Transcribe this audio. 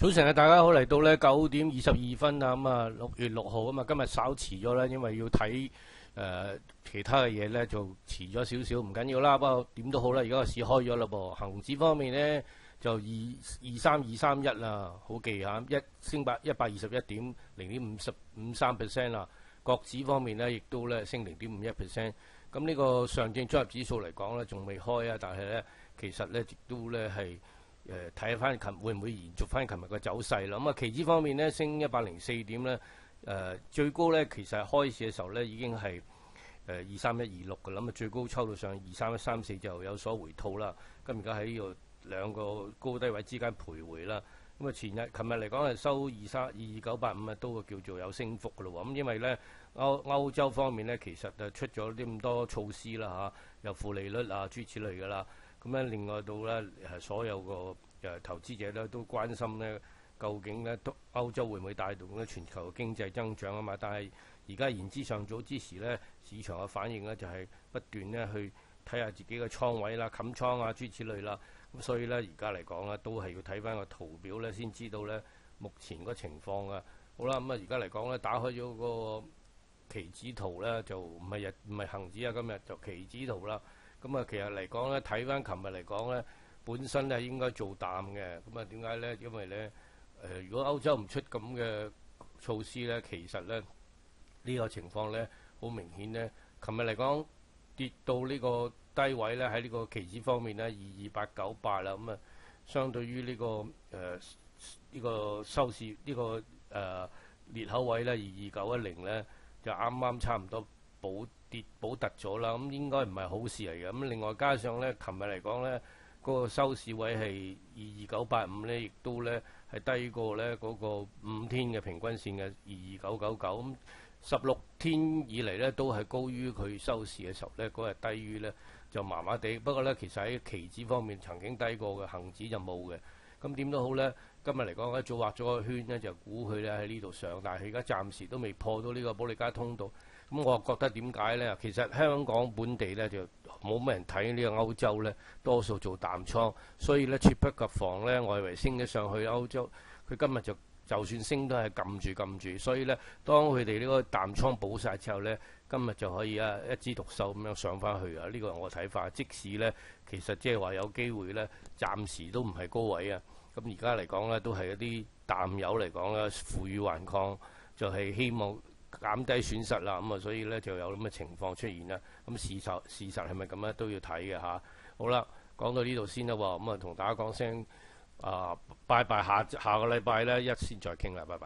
早晨啊，大家好，嚟到咧9:22啊，咁啊6月6號啊嘛，今日稍遲咗啦，因為要睇其他嘅嘢咧，就遲咗少少，唔緊要啦。不過點都好啦，而家個市開咗啦噃，恒指方面咧就23231啦，好記下，升121點0.53%啦。國指方面咧，亦都咧升0.51%。咁呢個上證綜合指數嚟講咧，仲未開啊，但係咧其實咧亦都咧係。睇翻會唔會延續翻琴日嘅走勢啦？咁啊，期指方面咧升104點咧，最高咧其實開市嘅時候咧已經係23126嘅啦，咁啊最高抽到上23134就有所回吐啦。咁而家喺呢度兩個高低位之間徘徊啦。咁啊琴日嚟講係收22985啊，都叫做有升幅嘅咯喎。咁因為咧歐洲方面咧其實就出咗啲咁多措施啦嚇，有負利率啊諸如此類嘅啦。咁咧，另外到咧所有個投資者咧都關心咧，究竟咧歐洲會唔會帶動咧全球嘅經濟增長啊嘛？但係而家言之尚早之時咧，市場嘅反應咧就係不斷咧去睇下自己嘅倉位啦、冚倉啊諸如此類啦。咁所以咧而家嚟講咧，都係要睇翻個圖表咧，先知道咧目前個情況啊。好啦，咁啊而家嚟講咧，打開咗個期指圖咧，就唔係恆指啊，今日就期指圖啦。咁啊，其實嚟講咧，睇翻琴日嚟講咧，本身咧應該做淡嘅。咁啊，點解咧？因為咧，如果歐洲唔出咁嘅措施咧，其實咧呢個情況咧，好明顯咧，琴日嚟講跌到呢個低位咧，喺呢個期指方面咧22898啦。咁啊，相對於呢個呢個收市呢個裂口位咧22910咧，就啱啱差唔多補突咗啦，咁應該唔係好事嚟嘅。咁另外加上咧，琴日嚟講咧，嗰個收市位係22985咧，亦都咧係低過咧嗰個5天嘅平均線嘅22999。咁16天以嚟咧都係高於佢收市嘅時候咧，嗰日低於咧就麻麻地。不過咧，其實喺期指方面曾經低過嘅，恆指就冇嘅。咁點都好咧，今日嚟講咧，早畫咗個圈咧，就估佢咧喺呢度上，但係而家暫時都未破到呢個保利加通道。咁我覺得點解咧？其實香港本地咧就冇乜人睇呢個歐洲咧，多數做淡倉，所以咧猝不及防咧，外圍升咗上去歐洲，佢今日就算升都係撳住，所以咧當佢哋呢個淡倉補晒之後咧，今日就可以一枝獨秀咁樣上翻去啊！呢個係我睇法。即使咧其實即係話有機會咧，暫時都唔係高位啊。咁而家嚟講咧，都係一啲淡友嚟講咧，負隅頑抗，就係希望減低損失啦。咁啊，所以咧就有咁嘅情況出現啦。咁事實係咪咁咧都要睇嘅嚇。好啦，講到呢度先啦喎。咁啊，同大家講聲拜拜，下個禮拜咧先再傾啦，拜拜。